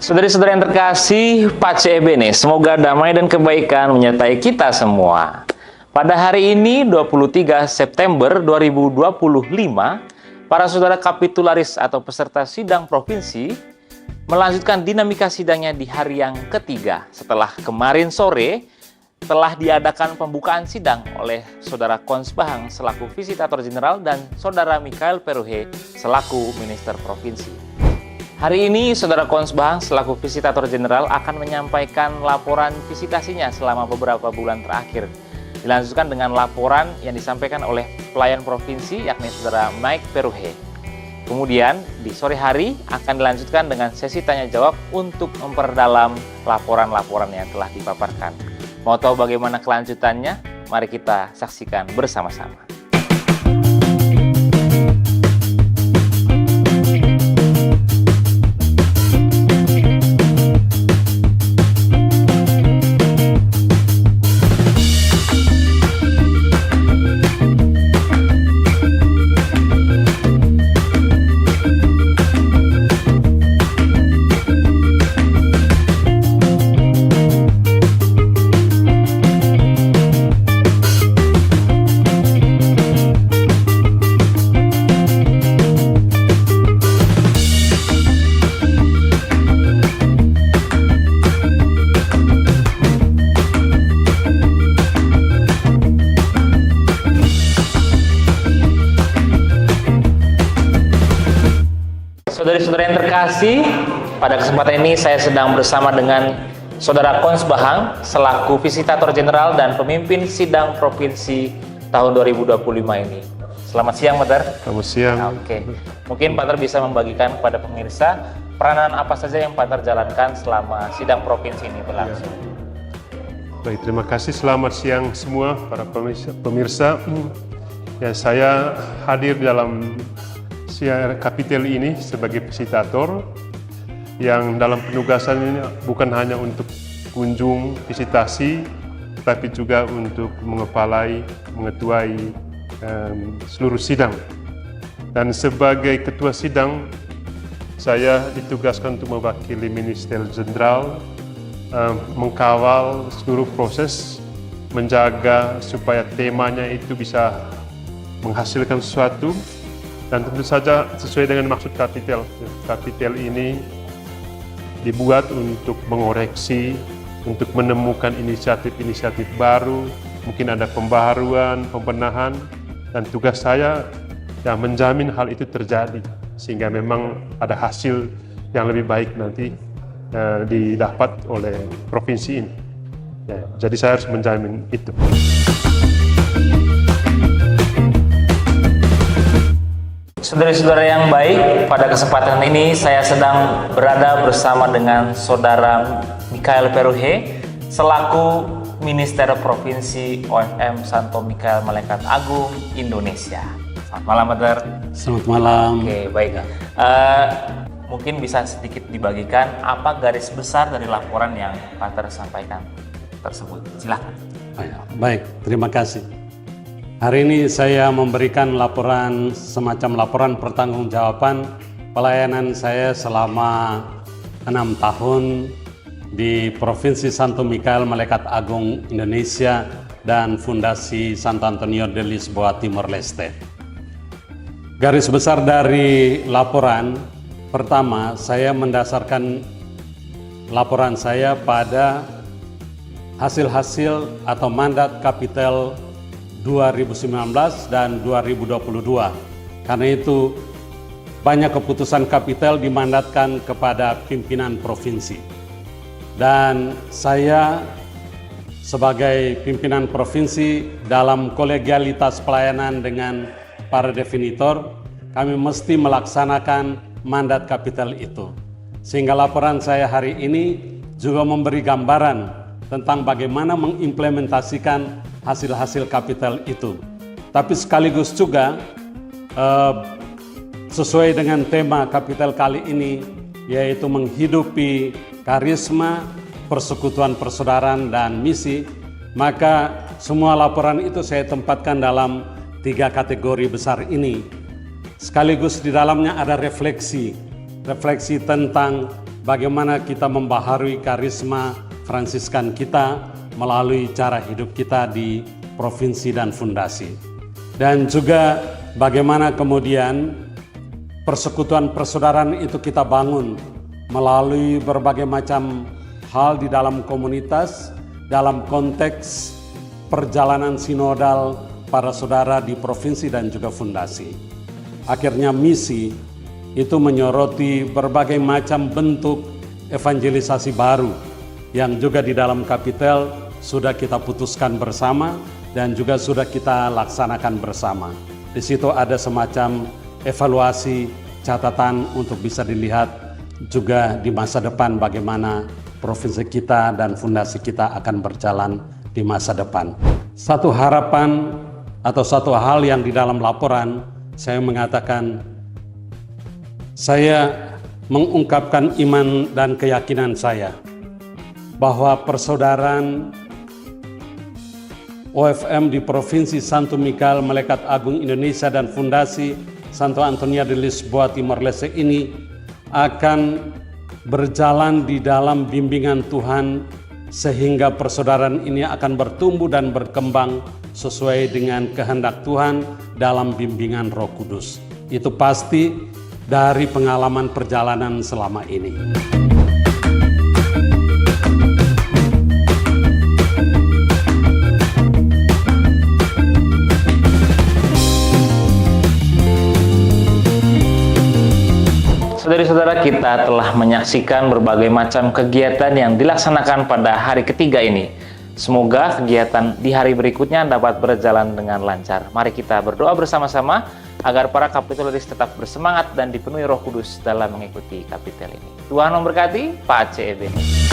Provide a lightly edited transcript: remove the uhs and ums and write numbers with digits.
Saudari-saudari yang terkasih, Pace Ebene, semoga damai dan kebaikan menyertai kita semua. Pada hari ini, 23 September 2025, para saudara kapitularis atau peserta sidang provinsi melanjutkan dinamika sidangnya di hari yang ketiga. Setelah kemarin sore, telah diadakan pembukaan sidang oleh Saudara Kons Bahang selaku Visitator Jenderal dan Saudara Mikael Peruhe selaku Minister Provinsi. Hari ini Saudara Kons Bahang selaku Visitator Jenderal akan menyampaikan laporan visitasinya selama beberapa bulan terakhir. Dilanjutkan dengan laporan yang disampaikan oleh pelayan provinsi yakni Saudara Mike Peruhe. Kemudian di sore hari akan dilanjutkan dengan sesi tanya jawab untuk memperdalam laporan-laporan yang telah dipaparkan. Mau tahu bagaimana kelanjutannya? Mari kita saksikan bersama-sama. Saudari-saudari yang terkasih, pada kesempatan ini saya sedang bersama dengan Saudara Kons Bahang selaku Visitator Jenderal dan pemimpin sidang provinsi tahun 2025 ini. Selamat siang, Pater. Selamat siang. Oke. Mungkin Pater bisa membagikan kepada pemirsa peranan apa saja yang Pater jalankan selama sidang provinsi ini berlangsung. Baik, terima kasih. Selamat siang semua para pemirsa. Ya, saya hadir dalam kapitel ini sebagai visitator yang dalam penugasan ini bukan hanya untuk kunjung visitasi, tapi juga untuk mengetuai seluruh sidang. Dan sebagai ketua sidang, saya ditugaskan untuk mewakili Minister Jenderal, mengkawal seluruh proses, menjaga supaya temanya itu bisa menghasilkan sesuatu. Dan tentu saja sesuai dengan maksud kapitel. Kapitel ini dibuat untuk mengoreksi, untuk menemukan inisiatif-inisiatif baru, mungkin ada pembaharuan, pembenahan, dan tugas saya yang menjamin hal itu terjadi, sehingga memang ada hasil yang lebih baik nanti didapat oleh provinsi ini. Ya, jadi saya harus menjamin itu. Saudara-saudara yang baik, pada kesempatan ini saya sedang berada bersama dengan Saudara Mikael Peruhe selaku Minister Provinsi OFM Santo Mikael Malaikat Agung Indonesia. Selamat malam, Pater. Selamat malam. Oke, baik. Mungkin bisa sedikit dibagikan apa garis besar dari laporan yang Pater sampaikan tersebut. Silakan. Baik, terima kasih. Hari ini saya memberikan semacam laporan pertanggungjawaban pelayanan saya selama 6 tahun di Provinsi Santo Mikael Malaikat Agung Indonesia dan Fundasi Santo Antonio de Lisboa Timor Leste. Garis besar dari laporan, pertama saya mendasarkan laporan saya pada hasil-hasil atau mandat kapitel 2019 dan 2022. Karena itu banyak keputusan kapitel dimandatkan kepada pimpinan provinsi. Dan saya sebagai pimpinan provinsi dalam kolegialitas pelayanan dengan para definitor, kami mesti melaksanakan mandat kapitel itu. Sehingga laporan saya hari ini juga memberi gambaran tentang bagaimana mengimplementasikan hasil-hasil kapitel itu. Tapi sekaligus juga sesuai dengan tema kapitel kali ini, yaitu menghidupi karisma, persekutuan persaudaraan, dan misi, maka semua laporan itu saya tempatkan dalam 3 kategori besar ini. Sekaligus di dalamnya ada refleksi tentang bagaimana kita membaharui karisma Fransiskan kita melalui cara hidup kita di provinsi dan fundasi. Dan juga bagaimana kemudian persekutuan persaudaraan itu kita bangun melalui berbagai macam hal di dalam komunitas, dalam konteks perjalanan sinodal para saudara di provinsi dan juga fundasi. Akhirnya misi itu menyoroti berbagai macam bentuk evangelisasi baru yang juga di dalam kapitel sudah kita putuskan bersama dan juga sudah kita laksanakan bersama. Di situ ada semacam evaluasi catatan untuk bisa dilihat juga di masa depan bagaimana provinsi kita dan fundasi kita akan berjalan di masa depan. Satu harapan atau satu hal yang di dalam laporan saya mengatakan, saya mengungkapkan iman dan keyakinan saya bahwa persaudaraan OFM di Provinsi Santo Mikael Melekat Agung Indonesia dan Fundasi Santo Antonia de Lisboa Timor Leste ini akan berjalan di dalam bimbingan Tuhan sehingga persaudaraan ini akan bertumbuh dan berkembang sesuai dengan kehendak Tuhan dalam bimbingan Roh Kudus. Itu pasti dari pengalaman perjalanan selama ini. Saudara-saudara, kita telah menyaksikan berbagai macam kegiatan yang dilaksanakan pada hari ketiga ini. Semoga kegiatan di hari berikutnya dapat berjalan dengan lancar. Mari kita berdoa bersama-sama agar para kapitelis tetap bersemangat dan dipenuhi Roh Kudus dalam mengikuti kapitel ini. Tuhan memberkati, Pace Ebene.